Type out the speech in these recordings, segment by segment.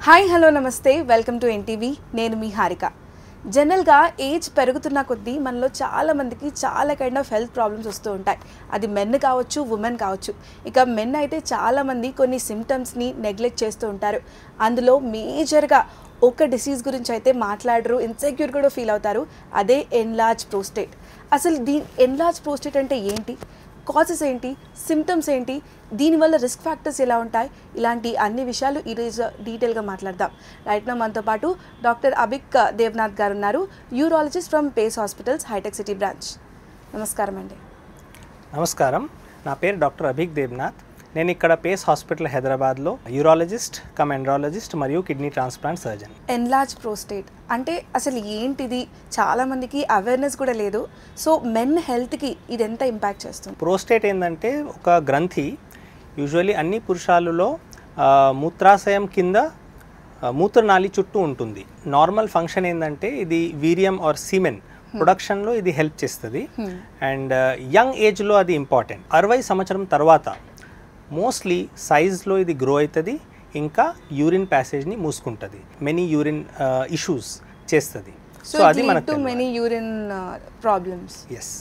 Hi hello నమస్తే welcome to NTV. నేను మీ హారిక. జనరల్గా ఏజ్ పెరుగుతున్న కొద్దీ మనలో చాలామందికి చాలా కైండ్ ఆఫ్ హెల్త్ ప్రాబ్లమ్స్ వస్తూ ఉంటాయి. అది మెన్ కావచ్చు, ఉమెన్ కావచ్చు. ఇక మెన్ అయితే చాలామంది కొన్ని సిమ్టమ్స్ని నెగ్లెక్ట్ చేస్తూ ఉంటారు. అందులో మేజర్గా ఒక డిసీజ్ గురించి అయితే మాట్లాడరు, ఇన్సెక్యూర్ కూడా ఫీల్ అవుతారు. అదే ఎన్లార్జ్ ప్రోస్టేట్. అసలు ఎన్లార్జ్ ప్రోస్టేట్ అంటే ఏంటి, కాజెస్ ఏంటి, సిమ్టమ్స్ ఏంటి, దీనివల్ల రిస్క్ ఫ్యాక్టర్స్ ఎలా ఉంటాయి, ఇలాంటి అన్ని విషయాలు ఈరోజు డీటెయిల్గా మాట్లాడదాం. రైట్ నా మనతో పాటు డాక్టర్ అభిక్ దేవ్నాథ్ గారు ఉన్నారు, యూరాలజిస్ట్ ఫ్రమ్ పేస్ హాస్పిటల్స్ హైటెక్ సిటీ బ్రాంచ్. నమస్కారం అండి. నమస్కారం, నా పేరు డాక్టర్ అభిక్ దేవ్నాథ్. నేను ఇక్కడ పేస్ హాస్పిటల్ హైదరాబాద్లో యూరాలజిస్ట్ కమ్ ఎండ్రాలజిస్ట్ మరియు kidney transplant surgeon. Enlarge prostate అంటే అసలు ఏంటిది, చాలామందికి అవేర్నెస్ కూడా లేదు. సో మెన్ హెల్త్కి ఇది ఎంత ఇంపాక్ట్ చేస్తుంది? ప్రోస్టేట్ ఏంటంటే ఒక గ్రంథి, యూజువల్లీ అన్ని పురుషాలలో మూత్రాశయం కింద మూత్రనాళి చుట్టూ ఉంటుంది. నార్మల్ ఫంక్షన్ ఏంటంటే ఇది వీర్యం ఆర్ సీమెన్ ప్రొడక్షన్లో ఇది హెల్ప్ చేస్తుంది. అండ్ యంగ్ ఏజ్లో అది ఇంపార్టెంట్. 60 సంవత్సరం తర్వాత మోస్ట్లీ సైజ్లో ఇది గ్రో అవుతుంది, ఇంకా యూరిన్ ప్యాసేజ్ని మూసుకుంటుంది, మెనీ యూరిన్ ఇష్యూస్ చేస్తుంది. సో అది మనకు మెనీ యూరిన్ ప్రాబ్లమ్స్. ఎస్.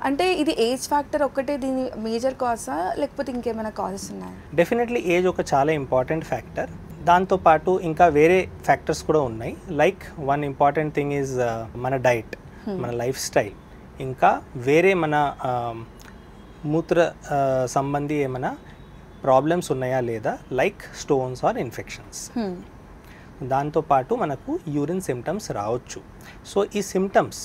అంటే ఇది ఏజ్ ఫ్యాక్టర్ ఒక్కటే దీని మేజర్ కాజా, లేకపోతే ఇంకేమైనా కాజెస్ ఉన్నాయా? డెఫినెట్లీ ఏజ్ ఒక చాలా ఇంపార్టెంట్ ఫ్యాక్టర్. దాంతోపాటు ఇంకా వేరే ఫ్యాక్టర్స్ కూడా ఉన్నాయి. Like one important thing is మన డైట్, మన లైఫ్ స్టైల్, ఇంకా వేరే మన మూత్ర సంబంధి ఏమైనా ప్రాబ్లమ్స్ ఉన్నాయా లేదా, లైక్ స్టోన్స్ ఆర్ ఇన్ఫెక్షన్స్. దాంతోపాటు మనకు యూరిన్ సిమ్టమ్స్ రావచ్చు. సో ఈ సిమ్టమ్స్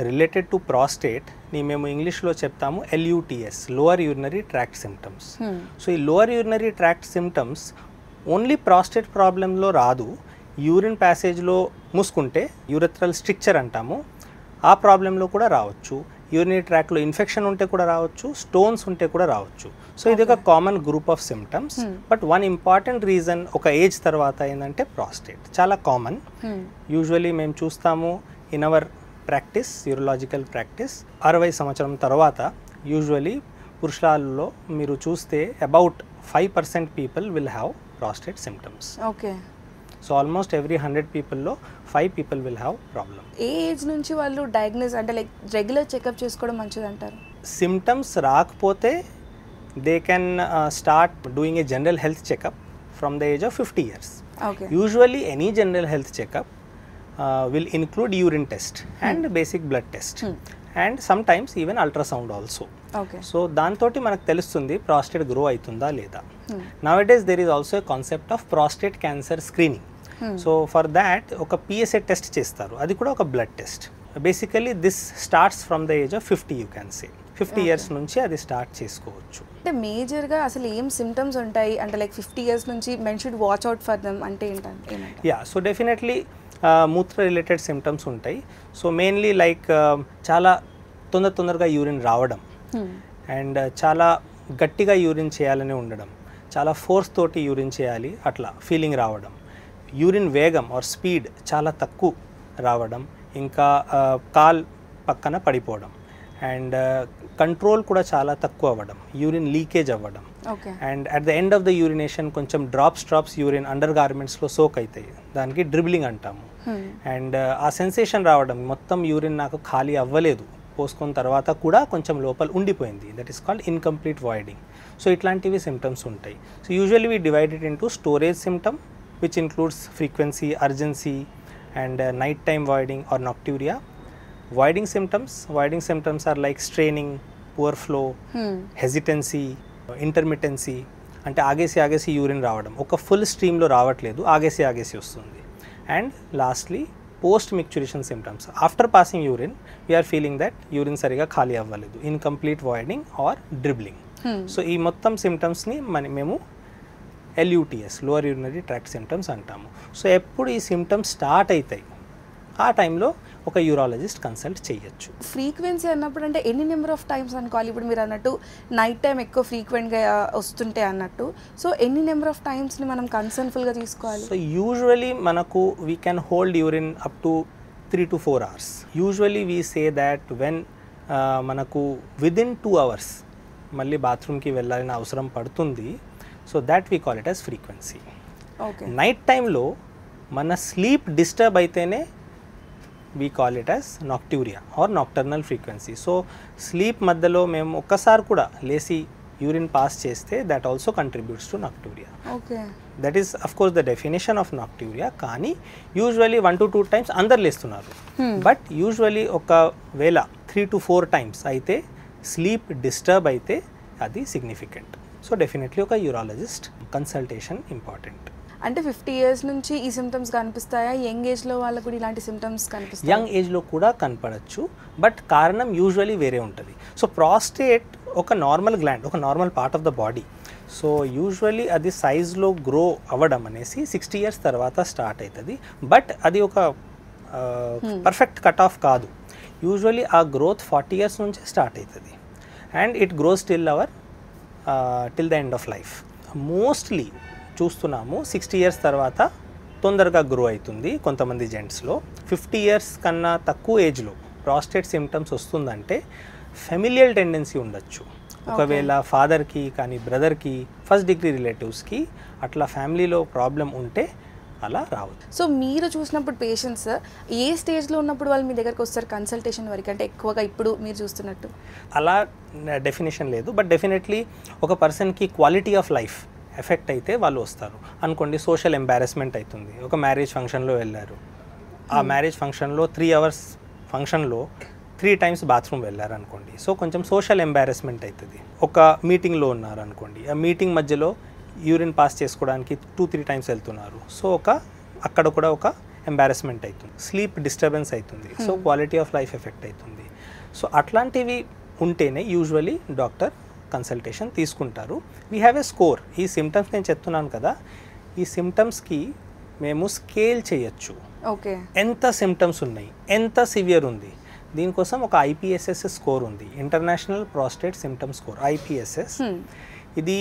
రిలేటెడ్ టు ప్రాస్టేట్ని మేము ఇంగ్లీష్లో చెప్తాము LUTS, lower urinary tract symptoms. So ఈ lower urinary tract symptoms only prostate ప్రాబ్లంలో రాదు. యూరిన్ ప్యాసేజ్లో మూసుకుంటే యూరెథ్రల్ స్ట్రిక్చర్ అంటాము, ఆ ప్రాబ్లంలో కూడా రావచ్చు. యూరినరీ ట్రాక్లో ఇన్ఫెక్షన్ ఉంటే కూడా రావచ్చు, స్టోన్స్ ఉంటే కూడా రావచ్చు. సో ఇది ఒక common group of symptoms. But one important reason ఒక ఏజ్ తర్వాత ఏంటంటే ప్రాస్టేట్ చాలా కామన్. యూజువలీ మేము చూస్తాము in our practice, urological practice, 60 సంవత్సరం తర్వాత యూజువలీ పురుషులలో మీరు చూస్తే about 5% people will have prostate symptoms. Okay. So almost every 100 పీపుల్లో 5 people will have problem. A age నుంచి వాళ్ళు డయాగ్నోస్ అంటే లైక్ రెగ్యులర్ చెకప్ చేసుకోవడం మంచిది అంటారు? సిమ్టమ్స్ రాకపోతే they can start doing a general health checkup from the age of 50 years. Okay. Usually any general health checkup will include urine test and basic blood test and sometimes even ultrasound also. Okay. So దాంతోటి మనకు తెలుస్తుంది prostate grow అవుతుందా లేదా. Nowadays there is also a concept of prostate cancer screening. So for that ఒక PSA test చేస్తారు, అది కూడా ఒక blood test. Basically this starts from the age of 50, you can say 50 years నుంచి అది స్టార్ట్ చేసుకోవచ్చు. అంటే మేజర్గా అసలు ఏం సిమ్టమ్స్ ఉంటాయి అంటే లైక్ 50 years నుంచి men should watch out for them అంటే ఏంటంటే? యా, సో డెఫినెట్లీ మూత్ర రిలేటెడ్ సిమ్టమ్స్ ఉంటాయి. సో మెయిన్లీ లైక్ చాలా తొందరగా యూరిన్ రావడం, అండ్ చాలా గట్టిగా యూరిన్ చేయాలని ఉండడం, చాలా ఫోర్స్ తోటి యూరిన్ చేయాలి అట్లా ఫీలింగ్ రావడం, యూరిన్ వేగం ఆర్ స్పీడ్ చాలా తక్కువ రావడం, ఇంకా కాల్ పక్కన పడిపోవడం, అండ్ కంట్రోల్ కూడా చాలా తక్కువ అవ్వడం, యూరిన్ లీకేజ్ అవ్వడం, and at the end of the urination కొంచెం డ్రాప్స్ యూరిన్ అండర్ గార్మెంట్స్లో సోక్ అవుతాయి, దానికి డ్రిబ్లింగ్ అంటాము. అండ్ ఆ సెన్సేషన్ రావడం, మొత్తం యూరిన్ నాకు ఖాళీ అవ్వలేదు, పోసుకున్న తర్వాత కూడా కొంచెం లోపల ఉండిపోయింది, that is called incomplete voiding. So ఇట్లాంటివి సిమ్టమ్స్ ఉంటాయి. So usually we divided into storage symptom which includes frequency, urgency and night time voiding or nocturia. Voiding symptoms are like straining, poor flow, hesitancy, intermittency, అంటే ఆగేసి urine రావడం, ఒక full స్ట్రీమ్లో రావట్లేదు, ఆగేసి వస్తుంది. And lastly post micturition symptoms, after passing urine we are feeling that urine సరిగా ఖాళీ అవ్వలేదు, incomplete voiding or dribbling. So ఈ మొత్తం సిమ్టమ్స్ని మేము LUTS, lower urinary tract symptoms అంటాము. సో ఎప్పుడు ఈ సిమ్టమ్స్ స్టార్ట్ అవుతాయి ఆ టైంలో ఒక యూరాలజిస్ట్ కన్సల్ట్ చేయొచ్చు. ఫ్రీక్వెన్సీ అన్నప్పుడు అంటే ఎన్ని నెంబర్ ఆఫ్ టైమ్స్ అనుకోవాలి? ఇప్పుడు మీరు అన్నట్టు నైట్ టైం ఎక్కువ ఫ్రీక్వెంట్గా వస్తుంటే అన్నట్టు, సో ఎన్ని నెంబర్ ఆఫ్ టైమ్స్ని మనం కన్సర్న్ఫుల్గా తీసుకోవాలి? సో యూజువలీ మనకు we can hold urine up to 3 to 4 hours. Usually we say that when మనకు విదిన్ 2 hours మళ్ళీ బాత్రూమ్కి వెళ్ళాలని అవసరం పడుతుంది, so that we call it as frequency. Okay. Night టైంలో మన స్లీప్ డిస్టర్బ్ అయితేనే we call it as nocturia or nocturnal frequency. So sleep మధ్యలో మేము ఒక్కసారి కూడా లేసి యూరిన్ పాస్ చేస్తే that also contributes to nocturia. Okay, that is of course the definition of nocturia. కానీ యూజువలీ 1 to 2 times అందరు లేస్తున్నారు, but usually ఒకవేళ 3 to 4 times అయితే స్లీప్ డిస్టర్బ్ అయితే అది సిగ్నిఫికెంట్. సో డెఫినెట్లీ ఒక యూరాలజిస్ట్ కన్సల్టేషన్ ఇంపార్టెంట్. అంటే 50 years నుంచి ఈ సిమ్టమ్స్ కనిపిస్తాయా? యంగ్ ఏజ్లో వాళ్ళకు కూడా ఇలాంటి సిమ్టమ్స్ కనిపిస్తాయి? యంగ్ ఏజ్లో కూడా కనపడచ్చు, బట్ కారణం యూజువలీ వేరే ఉంటుంది. సో ప్రాస్టేట్ ఒక నార్మల్ గ్లాండ్, ఒక normal part of the body. So usually అది సైజ్లో గ్రో అవ్వడం అనేసి 60 years తర్వాత స్టార్ట్ అవుతుంది, బట్ అది ఒక పర్ఫెక్ట్ కట్ ఆఫ్ కాదు. యూజువలీ ఆ గ్రోత్ 40 years నుంచే స్టార్ట్ అవుతుంది and it grows till the end of life. Mostly చూస్తున్నాము 60 years తర్వాత తొందరగా గ్రో అవుతుంది కొంతమంది జెంట్స్లో. 50 years కన్నా తక్కువ ఏజ్లో ప్రాస్టేట్ సిమ్టమ్స్ వస్తుందంటే ఫెమిలియల్ టెండెన్సీ ఉండొచ్చు. ఒకవేళ ఫాదర్కి కానీ బ్రదర్కి, ఫస్ట్ డిగ్రీ రిలేటివ్స్కి అట్లా ఫ్యామిలీలో ప్రాబ్లం ఉంటే అలా రావచ్చు. సో మీరు చూసినప్పుడు పేషెంట్స్ ఏ స్టేజ్లో ఉన్నప్పుడు వాళ్ళు మీ దగ్గరకు వస్తారు కన్సల్టేషన్ వరకు? అంటే ఎక్కువగా ఇప్పుడు మీరు చూస్తున్నట్టు అలా డెఫినేషన్ లేదు, బట్ డెఫినెట్లీ ఒక పర్సన్కి క్వాలిటీ ఆఫ్ లైఫ్ ఎఫెక్ట్ అయితే వాళ్ళు వస్తారు. అనుకోండి సోషల్ ఎంబారెస్మెంట్ అవుతుంది, ఒక మ్యారేజ్ ఫంక్షన్లో వెళ్ళారు, ఆ మ్యారేజ్ ఫంక్షన్లో 3 hours ఫంక్షన్లో 3 times బాత్రూమ్ వెళ్ళారు అనుకోండి. సో కొంచెం సోషల్ ఎంబారెస్మెంట్ అవుతుంది. ఒక మీటింగ్లో ఉన్నారు అనుకోండి, ఆ మీటింగ్ మధ్యలో యూరిన్ పాస్ చేసుకోవడానికి 2-3 times వెళ్తున్నారు. సో అక్కడ కూడా ఒక ఎంబారెస్మెంట్ అవుతుంది, స్లీప్ డిస్టర్బెన్స్ అవుతుంది, so quality of life effect అవుతుంది. సో అట్లాంటివి ఉంటేనే యూజువలీ డాక్టర్ కన్సల్టేషన్ తీసుకుంటారు. We have a score. ఈ సిమ్టమ్స్ నేను చెప్తున్నాను కదా, ఈ సిమ్టమ్స్కి మేము స్కేల్ చేయొచ్చు. ఓకే, ఎంత సిమ్టమ్స్ ఉన్నాయి, ఎంత సివియర్ ఉంది. దీనికోసం ఒక IPSS స్కోర్ ఉంది, international prostate symptom score, IPSS. ఇది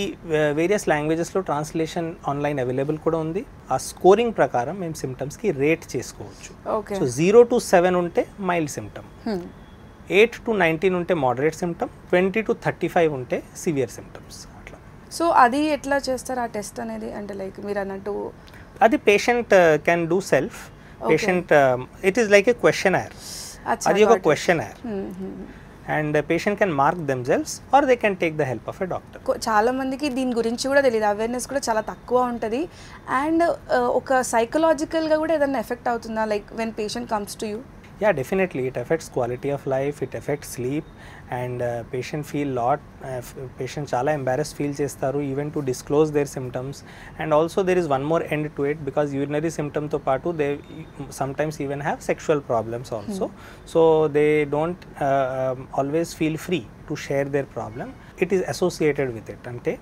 వేరియస్ లాంగ్వేజెస్లో ట్రాన్స్లేషన్ ఆన్లైన్ అవైలబుల్ కూడా ఉంది. ఆ స్కోరింగ్ ప్రకారం మేము సిమ్టమ్స్కి రేట్ చేసుకోవచ్చు. సో 0 to 7 ఉంటే మైల్డ్ సిమ్టమ్, 8 to 19 ఉంటే మోడరేట్ సిమ్టమ్, 20 to 35 ఉంటే సివియర్ సిమ్టమ్స్ అట్లా. సో అది ఎట్లా చేస్తారు ఆ టెస్ట్ అనేది? అంటే లైక్ మీరు అన్నట్టు అది patient can do self. Patient it is like a questionnaire. అది ఒక questionnaire and patient can mark themselves or they can take the help of a doctor. చాలా మందికి దీని గురించి కూడా తెలియదు, అవేర్నెస్ కూడా చాలా తక్కువ ఉంటుంది. అండ్ ఒక సైకలాజికల్గా కూడా ఏదైనా ఎఫెక్ట్ అవుతుందా like when patient comes to you? Yeah, definitely it affects quality of life, it affects sleep and patient feel patient chala embarrassed feel chestaru even to disclose their symptoms. And also there is one more end to it, because urinary symptom to paatu they sometimes even have sexual problems also. So they don't always feel free to share their problem. It is associated with it. Ante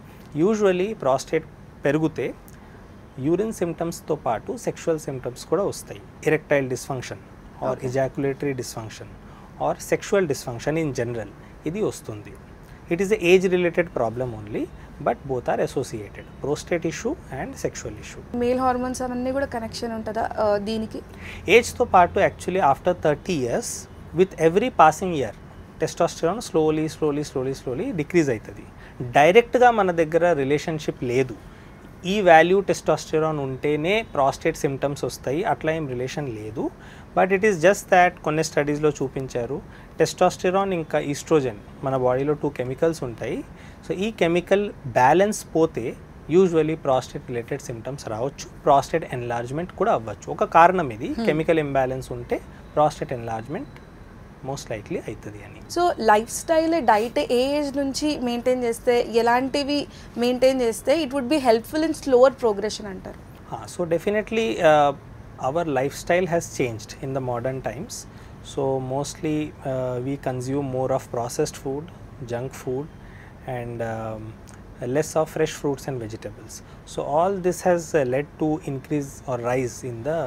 usually prostate perugute urine symptoms to paatu sexual symptoms kuda vastayi. Erectile dysfunction or ejaculatory dysfunction or sexual dysfunction in general ఇది వస్తుంది. It is a age related problem only, but both are associated, prostate issue and sexual issue. Male hormones అవన్నీ కూడా connection ఉంటుందా దీనికి? ఏజ్తో పాటు actually after 30 years with every passing year testosterone slowly decrease అవుతుంది. డైరెక్ట్గా మన దగ్గర రిలేషన్షిప్ లేదు. ఈ వాల్యూ టెస్టోస్టెరాన్ ఉంటేనే ప్రాస్టేట్ సిమ్టమ్స్ వస్తాయి, అట్లా ఏం రిలేషన్ లేదు. But it is just that కొన్ని స్టడీస్లో చూపించారు టెస్టోస్టెరాన్ ఇంకా ఈస్ట్రోజన్ మన బాడీలో 2 chemicals ఉంటాయి. సో ఈ కెమికల్ బ్యాలెన్స్ పోతే యూజువలీ ప్రాస్టేట్ రిలేటెడ్ సిమ్టమ్స్ రావచ్చు, ప్రాస్టేట్ ఎన్లార్జ్మెంట్ కూడా అవ్వచ్చు. ఒక కారణం ఇది, కెమికల్ ఇంబ్యాలెన్స్ ఉంటే ప్రాస్టేట్ ఎన్లార్జ్మెంట్ మోస్ట్ లైక్లీ అవుతుంది అని. సో లైఫ్ స్టైల్ డైట్ ఏ ఏజ్ నుంచి మెయింటైన్ చేస్తే, ఎలాంటివి మెయింటైన్ చేస్తే it would be helpful in slower progression అంటారు? So definitely our lifestyle has changed in the modern times. So mostly we consume more of processed food, junk food and less of fresh fruits and vegetables. So all this has led to increase or rise in the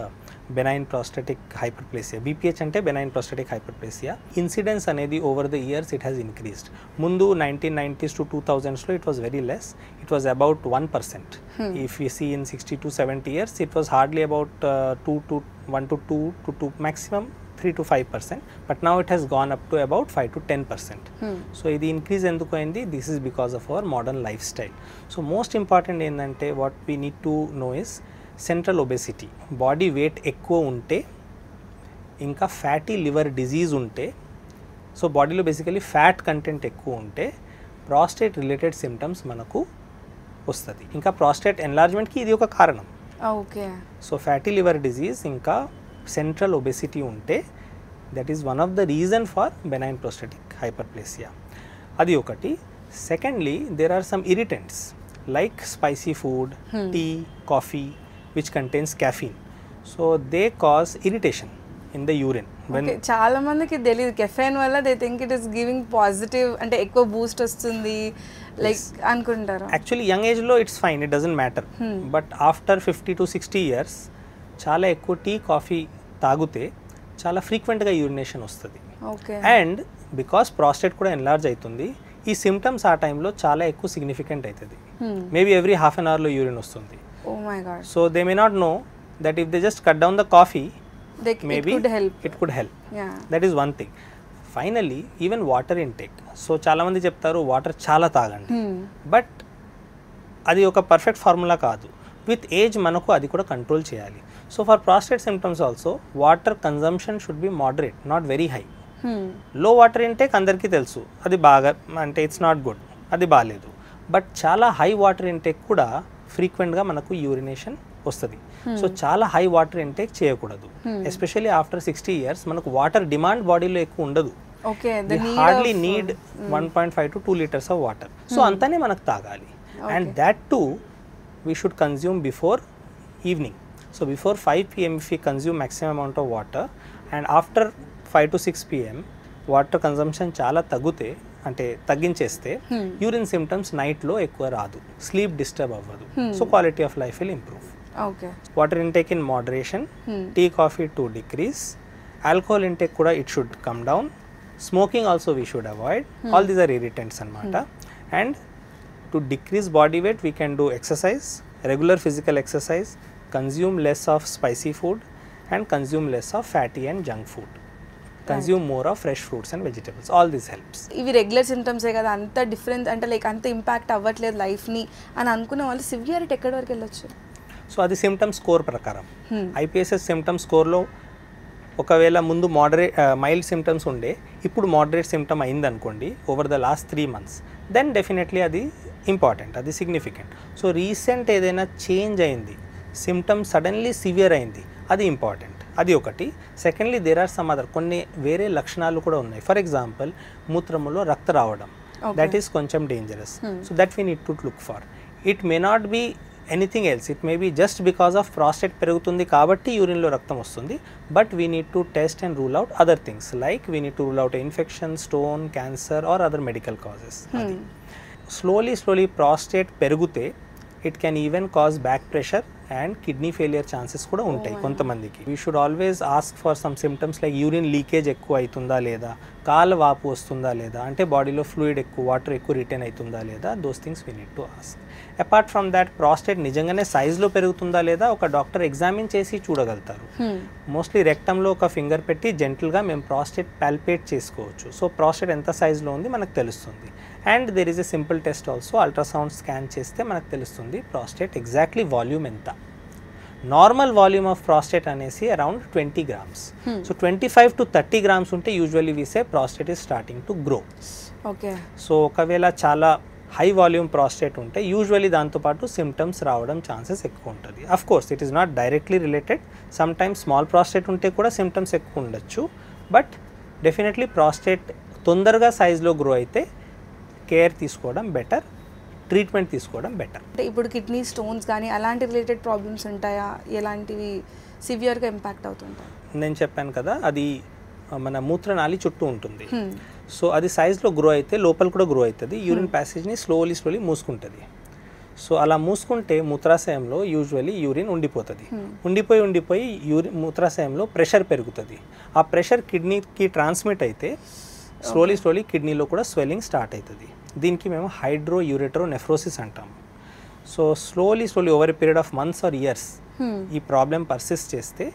benign prostatic hyperplasia. BPH ante benign prostatic hyperplasia. Incidence anedi over the years it has increased. Mundu 1990s to 2000s lo it was very less. It was about 1%. If we see in 60 to 70 years it was hardly about 1 to 2 maximum 3 to 5%, but now it has gone up to about 5 to 10%. So ఇది increase ఎందుకు అయింది? This is because of our modern lifestyle. So most important ఏంటంటే what we need to know is central obesity, body weight ఎక్కువ ఉంటే, ఇంకా fatty liver disease ఉంటే, so బాడీలో basically fat content ఎక్కువ ఉంటే ప్రాస్టేట్ రిలేటెడ్ సిమ్టమ్స్ మనకు వస్తుంది. ఇంకా ప్రాస్టేట్ ఎన్లార్జ్మెంట్కి ఇది ఒక కారణం. Okay. So fatty liver disease ఇంకా సెంట్రల్ ఒబెసిటీ ఉంటే that is one of the reason for benign prostatic hyperplasia. అది ఒకటి. Secondly there are some irritants like spicy food, tea, coffee which contains caffeine. So they cause irritation in the urine. చాలా మందికి తెలియదు caffeine వల్ల they think it is giving positive, అంటే ఎక్కువ boost వస్తుంది like అనుకుంటారు. యాక్చువల్లీ యంగ్ ఏజ్లో it's fine, it doesn't matter. But after 50 to 60 years చాలా ఎక్కువ టీ, కాఫీ తాగితే చాలా ఫ్రీక్వెంట్గా యూరినేషన్ వస్తుంది. అండ్ బికాస్ ప్రాస్టేట్ కూడా ఎన్లార్జ్ అవుతుంది, ఈ సిమ్టమ్స్ ఆ టైంలో చాలా ఎక్కువ సిగ్నిఫికెంట్ అవుతుంది. మేబీ ఎవ్రీ హాఫ్ అన్ అవర్లో యూరిన్ వస్తుంది. So they may not know that if they just cut down the coffee maybe it could help. That is one thing. Finally, even water intake. So చాలా మంది చెప్తారు water చాలా తాగండి, but అది ఒక perfect formula కాదు. With age మనకు అది కూడా కంట్రోల్ చేయాలి. So for prostate symptoms also water consumption should be moderate, not very high. లో వాటర్ ఇంటేక్ అందరికీ తెలుసు, అది బాగా అంటే ఇట్స్ నాట్ గుడ్, అది బాగాలేదు. బట్ చాలా హై వాటర్ ఇంటేక్ కూడా ఫ్రీక్వెంట్గా మనకు యూరినేషన్ వస్తుంది. సో చాలా హై వాటర్ ఇంటేక్ చేయకూడదు. ఎస్పెషల్లీ ఆఫ్టర్ 60 years మనకు వాటర్ డిమాండ్ బాడీలో ఎక్కువ ఉండదు. Hardly need 1.5 to 2 liters of water. So అంతనే మనకు తాగాలి. And that to we should consume before evening. So before 5 PM if you consume maximum amount of water, and after 5 to 6 PM water consumption చాలా తగ్గించేస్తే urine symptoms నైట్లో ఎక్కువ రాదు, sleep disturb అవ్వదు. So quality of life will improve. Water intake in moderation, tea, coffee to decrease, alcohol intake కూడా it should come down, smoking also we should avoid. All these are irritants అనమాట. And to decrease body weight we can do exercise, regular physical exercise, consume less of spicy food and consume less of fatty and junk food, consume more of fresh fruits and vegetables. All this helps. ఇవి regular సిమ్టమ్సే కదా, అంత difference అంటే like అంత impact అవ్వట్లేదు లైఫ్ని అని అనుకున్న వాళ్ళు సివియారిటీ ఎక్కడి వరకు వెళ్ళొచ్చు? సో అది సిమ్టమ్ స్కోర్ ప్రకారం. IPSS సిమ్టమ్ స్కోర్లో ఒకవేళ ముందు మైల్డ్ సిమ్టమ్స్ ఉండే, ఇప్పుడు మోడరేట్ సిమ్టమ్ అయిందనుకోండి over the last 3 months, then definitely అది ఇంపార్టెంట్, అది సిగ్నిఫికెంట్. సో రీసెంట్ ఏదైనా చేంజ్ అయింది, సిమ్టమ్ సడన్లీ సివియర్ అయింది, అది ఇంపార్టెంట్. అది ఒకటి. Secondly there are some other కొన్ని వేరే లక్షణాలు కూడా ఉన్నాయి. ఫర్ ఎగ్జాంపుల్ మూత్రములో రక్త రావడం, దట్ ఈస్ కొంచెం dangerous. So that we need to look for. It may not be anything else, it may be just because of prostate పెరుగుతుంది కాబట్టి యూరిన్లో రక్తం వస్తుంది, but we need to test and rule out other things like we need to rule out infection, stone, cancer or other medical causes. Slowly prostate పెరిగితే it can even cause back pressure and kidney failure chances కూడా ఉంటాయి కొంతమందికి. We should always ask for some symptoms like urine leakage ఎక్కువ అవుతుందా లేదా, కాళ్ళ వాపు వస్తుందా లేదా, అంటే బాడీలో ఫ్లూయిడ్ ఎక్కువ, వాటర్ ఎక్కువ రిటైన్ అవుతుందా లేదా, those things we need to ask. Apart from that prostate నిజంగానే సైజ్లో పెరుగుతుందా లేదా ఒక డాక్టర్ ఎగ్జామిన్ చేసి చూడగలుగుతారు. మోస్ట్లీ రెక్టంలో ఒక ఫింగర్ పెట్టి జెంటల్గా మేము ప్రాస్టేట్ పాల్పేట్ చేసుకోవచ్చు. సో ప్రాస్టేట్ ఎంత సైజ్లో ఉంది మనకు తెలుస్తుంది. And there is a simple test also, ultrasound scan చేస్తే మనకు తెలుస్తుంది ప్రాస్టేట్ ఎగ్జాక్ట్లీ వాల్యూమ్ ఎంత. నార్మల్ వాల్యూమ్ ఆఫ్ ప్రాస్టేట్ అనేసి around 20 grams. So 25 to 30 grams ఉంటే usually we say prostate is starting to grow. Okay. So ఒకవేళ చాలా high volume prostate ఉంటే usually దాంతోపాటు సిమ్టమ్స్ రావడం ఛాన్సెస్ ఎక్కువ ఉంటుంది. Of course it is not directly related, some times small prostate ఉంటే కూడా సిమ్టమ్స్ ఎక్కువ ఉండొచ్చు, బట్ డెఫినెట్లీ ప్రాస్టేట్ తొందరగా సైజ్లో గ్రో అయితే కేర్ తీసుకోవడం బెటర్, ట్రీట్మెంట్ తీసుకోవడం బెటర్. అంటే ఇప్పుడు కిడ్నీ స్టోన్స్ కానీ అలాంటి రిలేటెడ్ ప్రాబ్లమ్స్ ఉంటాయా, ఎలాంటివి సివియర్గా ఇంపాక్ట్ అవుతుంటాయి? నేను చెప్పాను కదా, అది మన మూత్రనాళి చుట్టూ ఉంటుంది. సో అది సైజ్లో గ్రో అయితే లోపల కూడా గ్రో అవుతుంది, యూరిన్ ప్యాసేజ్ని స్లోలీ మూసుకుంటుంది. సో అలా మూసుకుంటే మూత్రాశయంలో యూజువల్లీ యూరిన్ ఉండిపోతుంది. ఉండిపోయి మూత్రాశయంలో ప్రెషర్ పెరుగుతుంది. ఆ ప్రెషర్ కిడ్నీకి ట్రాన్స్మిట్ అయితే స్లోలీ కిడ్నీలో కూడా స్వెల్లింగ్ స్టార్ట్ అవుతుంది. దీనికి మేము హైడ్రోయూరెట్రోనెఫ్రోసిస్ అంటాము. So slowly over a period of months or years ఈ ప్రాబ్లం పర్సిస్ట్ చేస్తే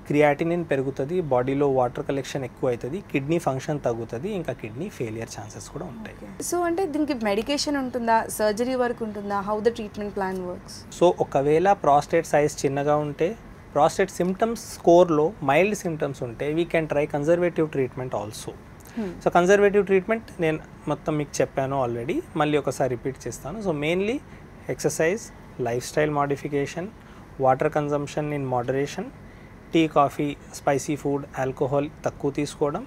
క్రియాటినిన్ పెరుగుతుంది, బాడీలో వాటర్ కలెక్షన్ ఎక్కువ అవుతుంది, కిడ్నీ ఫంక్షన్ తగ్గుతుంది, ఇంకా కిడ్నీ ఫెయిలియర్ ఛాన్సెస్ కూడా ఉంటాయి. సో అంటే దీనికి మెడికేషన్ ఉంటుందా, సర్జరీ వరకు ఉంటుందా, how the treatment plan works? So ఒకవేళ ప్రాస్టేట్ సైజ్ చిన్నగా ఉంటే, ప్రాస్టేట్ సిమ్టమ్స్ స్కోర్లో మైల్డ్ సిమ్టమ్స్ ఉంటే, we can try conservative treatment also. So conservative treatment నేను మొత్తం మీకు చెప్పాను ఆల్రెడీ, మళ్ళీ ఒకసారి రిపీట్ చేస్తాను. So mainly exercise, lifestyle modification, water consumption in moderation, tea, coffee, spicy food, alcohol తక్కువ తీసుకోవడం,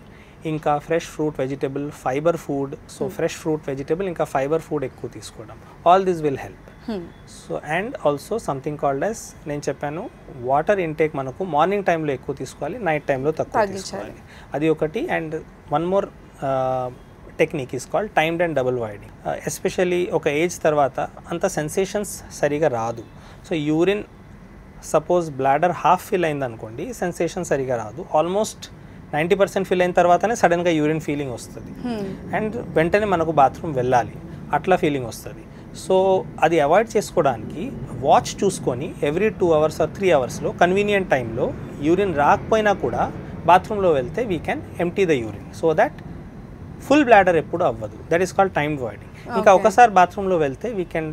ఇంకా fresh fruit, vegetable, fibre food. So fresh fruit, vegetable ఇంకా ఫైబర్ ఫుడ్ ఎక్కువ తీసుకోవడం, all this will help. So and also something called as, నేను చెప్పాను water intake మనకు morning టైంలో ఎక్కువ తీసుకోవాలి, నైట్ టైంలో తక్కువ తీసుకోవాలి, అది ఒకటి. And one more technique is called timed and double voiding. Especially ఒక ఏజ్ తర్వాత అంత సెన్సేషన్స్ సరిగా రాదు. So urine suppose bladder half fill అయింది అనుకోండి, సెన్సేషన్ సరిగా రాదు. ఆల్మోస్ట్ 90% ఫిల్ అయిన తర్వాతనే సడన్గా యూరిన్ ఫీలింగ్ వస్తుంది, అండ్ వెంటనే మనకు బాత్రూమ్ వెళ్ళాలి, అట్లా ఫీలింగ్ వస్తుంది. సో అది అవాయిడ్ చేసుకోవడానికి వాచ్ చూసుకొని every 2 hours or 3 hours convenient టైంలో యూరిన్ రాకపోయినా కూడా బాత్రూంలో వెళ్తే we can empty the urine, so that full bladder ఎప్పుడు అవ్వదు. That is called timed voiding. ఇంకా ఒకసారి బాత్రూంలో వెళ్తే we can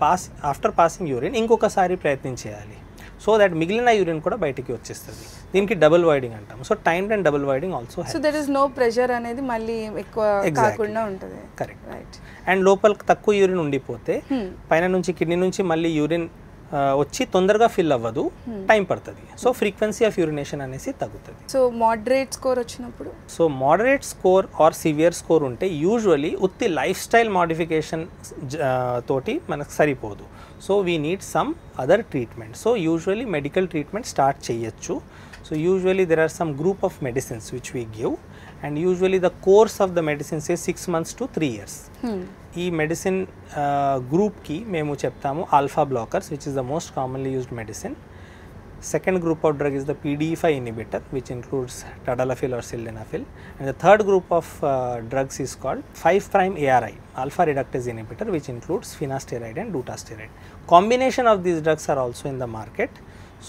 pass, after passing urine ఇంకొకసారి ప్రయత్నం చేయాలి, సో దట్ మిగిలిన యూరిన్ కూడా బయటికి వచ్చేస్తుంది. దీనికి డబుల్ వైడింగ్ అంటాం. So timed and double voiding also. So there is no pressure అనేది మళ్ళీ ఎక్కువ కాకుండా ఉంటుంది. కరెక్ట్. రైట్. అండ్ లోపల తక్కువ యూరిన్ ఉండిపోతే పైన నుంచి కిడ్నీ నుంచి మళ్ళీ యూరిన్ వచ్చి తొందరగా ఫిల్ అవ్వదు, టైం పడుతుంది. సో ఫ్రీక్వెన్సీ ఆఫ్ యూరినేషన్ అనేసి తగ్గుతుంది. సో మోడరేట్ స్కోర్ వచ్చినప్పుడు, so moderate score or severe score ఉంటే యూజువలీ ఉత్తి లైఫ్ స్టైల్ మోడిఫికేషన్ తోటి మనకు సరిపోదు. So we need some other treatment. So usually medical treatment start చేయొచ్చు. So usually there are some group of medicines which we give, and usually the course of the medicines is 6 months to 3 years. ఈ medicine గ్రూప్కి మేము చెప్తాము alpha blockers, which is the most commonly used medicine. Second group of drug is the PDE5 inhibitor, which includes tadalafil or sildenafil. And the third group of drugs is called 5' ARI, alpha reductase inhibitor, which includes finasteride and dutasteride. Combination of these drugs are also in the market.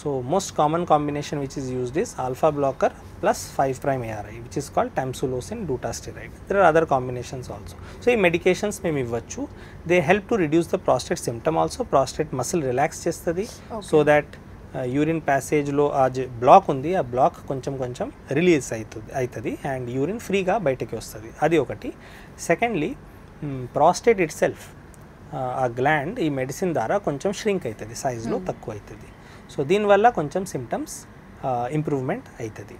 So most common combination which is used is alpha blocker plus 5' ARI, which is called tamsulosin dutasteride. There are other combinations also. So ఈ medications మేము ఇవ్వచ్చు. They help to reduce the prostate symptom also. Prostate muscle relax చేస్తుంది, so that urine ప్యాసేజ్లో ఆ black ఉంది, ఆ black కొంచెం కొంచెం release అవుతుంది అండ్ యూరిన్ ఫ్రీగా బయటకి వస్తుంది, అది ఒకటి. సెకండ్లీ ప్రాస్టేట్ ఇట్ సెల్ఫ్, ఆ గ్లాండ్ ఈ మెడిసిన్ ద్వారా కొంచెం ష్రింక్ అవుతుంది, సైజ్లో తక్కువ అవుతుంది. సో దీనివల్ల కొంచెం సిమ్టమ్స్ ఇంప్రూవ్మెంట్ అవుతుంది.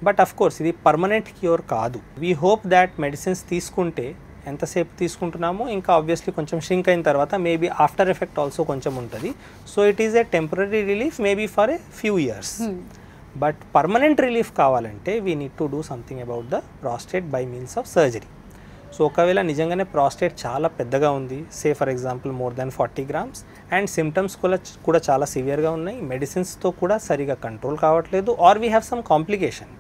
బట్ అఫ్ కోర్స్ ఇది పర్మనెంట్ క్యూర్ కాదు. వీ హోప్ దాట్ మెడిసిన్స్ తీసుకుంటే ఎంతసేపు తీసుకుంటున్నామో ఇంకా ఆబ్వియస్లీ కొంచెం ష్రింక్ అయిన తర్వాత మేబీ ఆఫ్టర్ ఎఫెక్ట్ ఆల్సో కొంచెం ఉంటుంది. So it is a temporary relief maybe for a few years. But permanent relief కావాలంటే we need to do something about the prostate by means of surgery. So ఒకవేళ నిజంగానే ప్రాస్టేట్ చాలా పెద్దగా ఉంది, say for example more than 40 grams, and symptoms కూడా చాలా సివియర్గా ఉన్నాయి, మెడిసిన్స్తో కూడా సరిగా కంట్రోల్ కావట్లేదు, or we have some complication.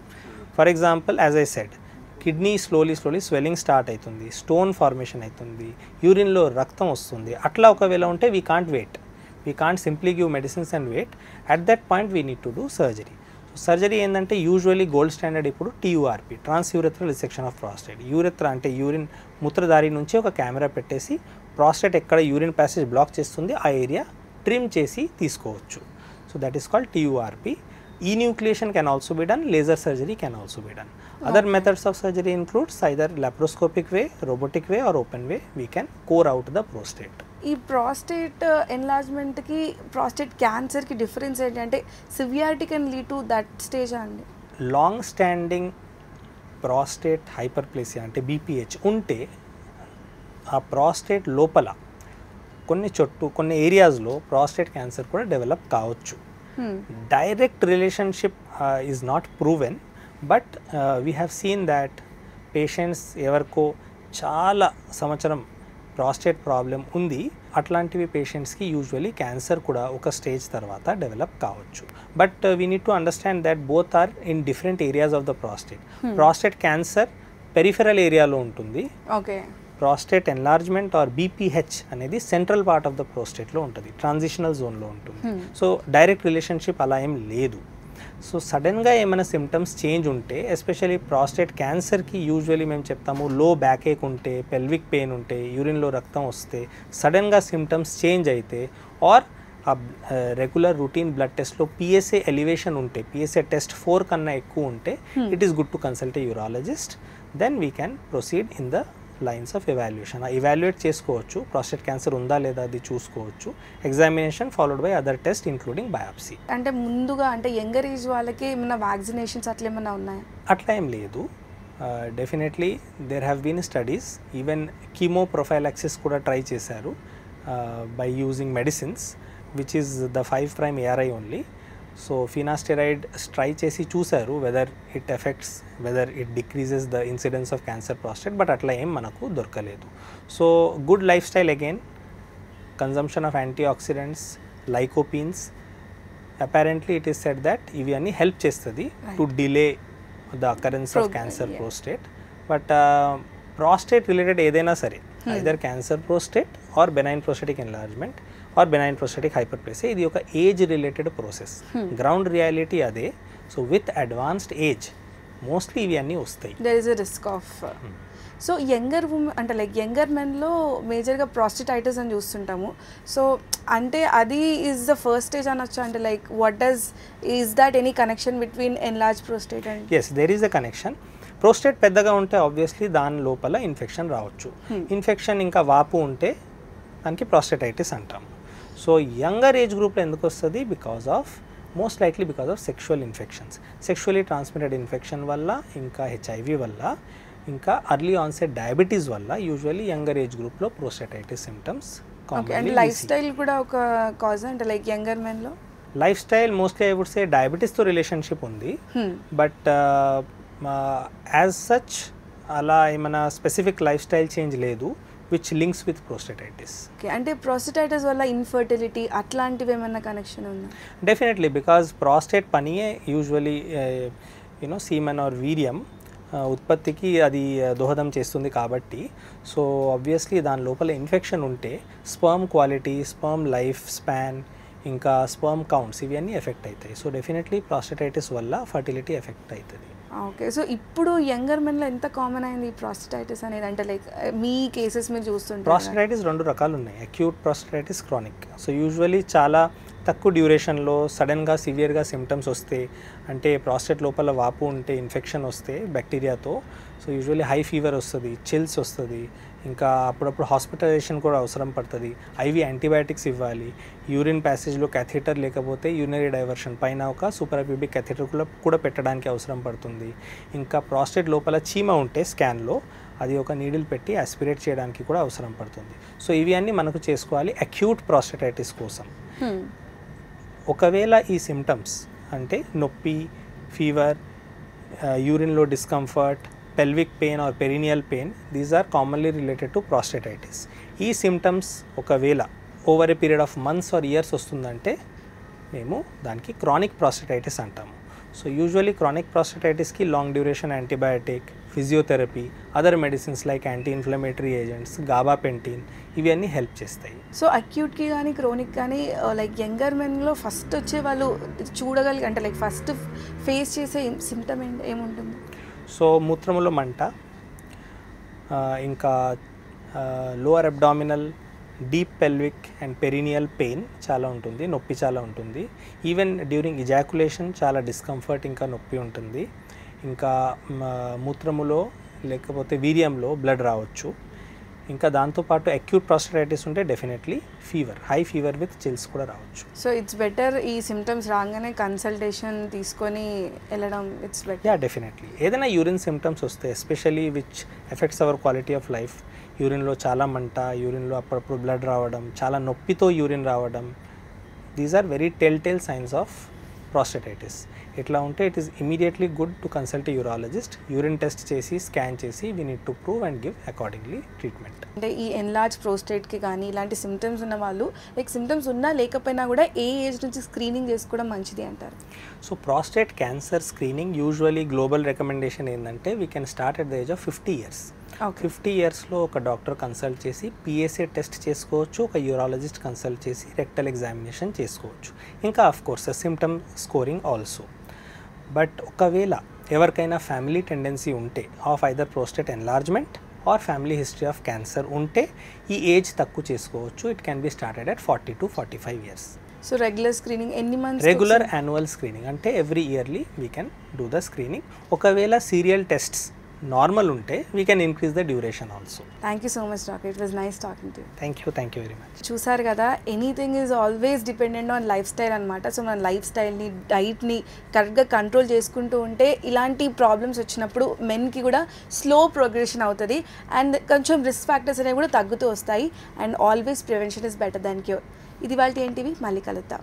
For example as I said, kidney slowly swelling start అవుతుంది, స్టోన్ ఫార్మేషన్ అవుతుంది, యూరిన్లో రక్తం వస్తుంది, అట్లా ఒకవేళ ఉంటే we can't wait, we can't simply give medicines and wait. At that point we need to do surgery. Surgery ఏంటంటే usually gold standard ఇప్పుడు TURP, transurethral resection of prostate. Urethra అంటే యూరిన్ మూత్రదారి నుంచి ఒక కెమెరా పెట్టేసి ప్రాస్టేట్ ఎక్కడ urine passage black చేస్తుంది ఆ area trim చేసి తీసుకోవచ్చు. So that is called TURP. Enucleation can also be done, laser surgery can also be done. Other methods of surgery includes either laparoscopic way, robotic way or open way. We can core out the prostate. ఈ prostate ఎన్లార్జ్మెంట్కి prostate క్యాన్సర్కి difference ఏంటంటే severity can lead to that stage అండి. Long standing prostate hyperplasia అంటే BPH ఉంటే ఆ prostate లోపల కొన్ని ఏరియాస్లో ప్రాస్టేట్ క్యాన్సర్ కూడా డెవలప్ కావచ్చు. Direct relationship is not proven, but we have seen that patients ఎవర్కో చాలా సంవత్సరం ప్రాస్టేట్ ప్రాబ్లం ఉంది, అట్లాంటివి పేషెంట్స్కి యూజువలీ క్యాన్సర్ కూడా ఒక స్టేజ్ తర్వాత డెవలప్ కావచ్చు. But we need to understand that both are in different areas of the prostate. Prostate cancer peripheral ఏరియాలో ఉంటుంది, ప్రాస్టేట్ ఎన్లార్జ్మెంట్ ఆర్ BPH అనేది సెంట్రల్ పార్ట్ ఆఫ్ ద ప్రోస్టేట్లో ఉంటుంది, ట్రాన్సిషనల్ జోన్లో ఉంటుంది. సో డైరెక్ట్ రిలేషన్షిప్ అలా ఏం లేదు. సో సడన్గా ఏమైనా సిమ్టమ్స్ చేంజ్ ఉంటే, ఎస్పెషల్లీ ప్రాస్టేట్ క్యాన్సర్కి యూజువలీ మేము చెప్తాము, లో బ్యాక్ ఏక్ ఉంటే, పెల్విక్ పెయిన్ ఉంటే, యూరిన్లో రక్తం వస్తే, సడన్గా సిమ్టమ్స్ చేంజ్ అయితే, ఆర్ రెగ్యులర్ రొటీన్ బ్లడ్ టెస్ట్లో పిఎస్ఏ ఎలివేషన్ ఉంటే, పిఎస్ఏ టెస్ట్ 4 కన్నా ఎక్కువ ఉంటే, it is good to consult a urologist. Then we can proceed in the lines of evaluation. Evaluate చేసుకోవచ్చు, ప్రాస్టేట్ క్యాన్సర్ ఉందా లేదా అది చూసుకోవచ్చు. Examination followed by other test including biopsy. అంటే ముందుగా అంటే యంగర్ ఏజ్ వాళ్ళకి ఏమైనా వ్యాక్సినేషన్స్ అట్లా ఏమైనా ఉన్నాయా? అట్లా ఏం లేదు. Definitely there have been studies, even chemo prophylaxis కూడా ట్రై చేశారు by using medicines which is the 5' ARI only. So finasteride try చేసి చూశారు whether it effects, whether it decreases the incidence of cancer prostate, but అట్లా ఏం మనకు దొరకలేదు. So good lifestyle, again consumption of antioxidants, lycopenes, apparently it is said that ఇవి అన్నీ help చేస్తుంది to delay the occurrence of cancer prostate. But prostate related ఏదైనా సరే, either cancer prostate or benign prostatic enlargement or benign prostatic hyperplasia, ఇది ఒక age related process. Ground reality అదే. So with advanced age mostly ఇవి అన్నీ వస్తాయి. There is a risk of. So younger women అంటే like younger మెన్లో మేజర్గా prostatitis అని చూస్తుంటాము. సో అంటే అది ఈజ్ ద ఫస్ట్ స్టేజ్ అనొచ్చు. అంటే like is that any connection between enlarge prostate and? Yes, there is a connection. Prostate పెద్దగా ఉంటే ఆబ్వియస్లీ దాని లోపల ఇన్ఫెక్షన్ రావచ్చు. ఇన్ఫెక్షన్ ఇంకా వాపు ఉంటే దానికి ప్రాస్టేటైటిస్ అంటాము. సో యంగర్ ఏజ్ గ్రూప్లో ఎందుకు వస్తుంది? Most likely because of sexual infections, sexually transmitted infection వల్ల, ఇంకా HIV వల్ల, ఇంకా అర్లీ ఆన్సెట్ డయాబెటీస్ వల్ల యూజువల్లీ యంగర్ ఏజ్ గ్రూప్లో prostatitis symptoms. And lifestyle కూడా ఒక కాజ్ అంటే లైక్ యంగర్ మెన్లో? Lifestyle mostly I would say డయాబెటీస్తో రిలేషన్షిప్ ఉంది, బట్ యాజ్ సచ్ అలా ఏమైనా స్పెసిఫిక్ లైఫ్ స్టైల్ చేంజ్ లేదు which links with prostatitis. Okay, అంటే prostatitis వల్ల ఇన్ఫర్టిలిటీ అట్లాంటివి ఏమైనా కనెక్షన్ ఉందా? Definitely, because prostate పనియే యూజువలీ సీమన్ ఆర్ వీర్యం ఉత్పత్తికి అది దోహదం చేస్తుంది కాబట్టి, సో ఆబ్వియస్లీ దాని లోపల ఇన్ఫెక్షన్ ఉంటే sperm quality, sperm life span, ఇంకా స్పర్మ్ కౌంట్స్ ఇవన్నీ ఎఫెక్ట్ అవుతాయి. సో డెఫినెట్లీ ప్రాస్టటైటిస్ వల్ల ఫర్టిలిటీ ఎఫెక్ట్ అవుతుంది. ఓకే, సో ఇప్పుడు యంగర్ మెన్లో ఎంత కామన్ అయింది ఈ ప్రాస్టటైటిస్ అనేది? అంటే లైక్ మీ కేసెస్ మీరు చూస్తుంటారు. ప్రాస్టటైటిస్ 2 రకాలు ఉన్నాయి, acute prostatitis, chronic. So usually చాలా తక్కువ డ్యూరేషన్లో సడన్గా సివియర్గా సిమ్టమ్స్ వస్తే, అంటే ప్రాస్టేట్ లోపల వాపు ఉంటే, ఇన్ఫెక్షన్ వస్తే బ్యాక్టీరియాతో, సో యూజువల్లీ హై ఫీవర్ వస్తుంది, చిల్స్ వస్తుంది, ఇంకా అప్పుడప్పుడు హాస్పిటలైజేషన్ కూడా అవసరం పడుతుంది, ఐవి యాంటీబయాటిక్స్ ఇవ్వాలి, యూరిన్ ప్యాసేజ్లో క్యాథెటర్ లేకపోతే యూరినరీ డైవర్షన్ పైన ఒక సూపరాప్యూబిక్ క్యాథెటర్ కూడా పెట్టడానికి అవసరం పడుతుంది. ఇంకా ప్రాస్టేట్ లోపల చీమ ఉంటే స్కాన్లో అది ఒక నీడిల్ పెట్టి ఆస్పిరేట్ చేయడానికి కూడా అవసరం పడుతుంది. సో ఇవి అన్నీ మనకు చేసుకోవాలి అక్యూట్ ప్రాస్టటైటిస్ కోసం. ఒకవేళ ఈ సిమ్టమ్స్ అంటే నొప్పి, ఫీవర్, యూరిన్లో discomfort, pelvic pain or perineal pain, these are commonly related to prostatitis. ఈ సిమ్టమ్స్ ఒకవేళ over a period of months or years వస్తుందంటే మేము దానికి క్రానిక్ ప్రాస్టటైటిస్ అంటాము. సో యూజువల్లీ క్రానిక్ ప్రాస్టటైటిస్కి long duration antibiotic, physiotherapy, other medicines like anti inflammatory agents, gabapentin ఇవన్నీ help చేస్తాయి. So అక్యూట్కి కానీ క్రోనిక్ కానీ లైక్ యంగర్ మెన్లో ఫస్ట్ వచ్చే వాళ్ళు చూడగలిగి అంటే లైక్ ఫస్ట్ ఫేస్ చేసే సిమ్టమ్ ఏముంటుంది? సో మూత్రములో మంట, ఇంకా lower abdominal, deep pelvic and perineal pain చాలా ఉంటుంది, నొప్పి చాలా ఉంటుంది. ఈవెన్ డ్యూరింగ్ ఇజాకులేషన్ చాలా డిస్కంఫర్ట్, ఇంకా నొప్పి ఉంటుంది. ఇంకా మూత్రములో లేకపోతే వీర్యంలో బ్లడ్ రావచ్చు. ఇంకా దాంతోపాటు అక్యూట్ ప్రాస్టటైటిస్ ఉంటే definitely fever, high fever with chills కూడా రావచ్చు. సో ఇట్స్ బెటర్ ఈ సిమ్టమ్స్ రాగానే కన్సల్టేషన్ తీసుకొని వెళ్ళడం ఇట్స్ బెటర్. Yeah, definitely. ఏదైనా యూరిన్ సిమ్టమ్స్ వస్తే especially which effects our quality of life, యూరిన్లో చాలా మంట, యూరిన్లో అప్పుడప్పుడు బ్లడ్ రావడం, చాలా నొప్పితో యూరిన్ రావడం, these are very tell signs of prostatitis. ఇట్లా ఉంటే it is immediately good to consult a urologist. Urine test చేసి స్కాన్ చేసి we need to prove and give accordingly treatment. అంటే ఈ ఎన్లార్జ్ ప్రోస్టేట్కి కానీ ఇలాంటి సిమ్టమ్స్ ఉన్న వాళ్ళు లైక్ సిమ్టమ్స్ ఉన్నా లేకపోయినా కూడా ఏ ఏజ్ నుంచి స్క్రీనింగ్ చేసుకోవడం మంచిది అంటారు? So prostate cancer screening usually global recommendation ఏంటంటే we can start at the age of 50 years. 50 yearsలో ఒక డాక్టర్ కన్సల్ట్ చేసి పిఎస్ఏ టెస్ట్ చేసుకోవచ్చు, ఒక యూరాలజిస్ట్ కన్సల్ట్ చేసి రెక్టల్ ఎగ్జామినేషన్ చేసుకోవచ్చు. ఇంకా of course symptom scoring also. But ఒకవేళ ఎవరికైనా ఫ్యామిలీ టెండెన్సీ ఉంటే of either prostate enlargement or family history of cancer ఉంటే ఈ ఏజ్ తక్కువ చేసుకోవచ్చు. It can be started at 40 to 45 years. So regular screening ఎన్ని మంత్స్? రెగ్యులర్ యాన్యువల్ స్క్రీనింగ్ అంటే every yearly we can do the screening. ఒకవేళ serial tests normal ఉంటే we can increase the duration also. Thank you so much doctor, it was nice talking to you. Thank you very much. చూసారు కదా, anything is always dependent on life style అనమాట. So మన life స్టైల్ని, డైట్ని కరెక్ట్గా control చేసుకుంటూ ఉంటే ఇలాంటి problems వచ్చినప్పుడు మెన్కి కూడా స్లో ప్రోగ్రెషన్ అవుతుంది అండ్ కొంచెం రిస్క్ ఫ్యాక్టర్స్ అనేవి కూడా తగ్గుతూ వస్తాయి. And always prevention is better than cure. ఇది వాళ్ళ ఏంటివి, మళ్ళీ కలుద్దాం.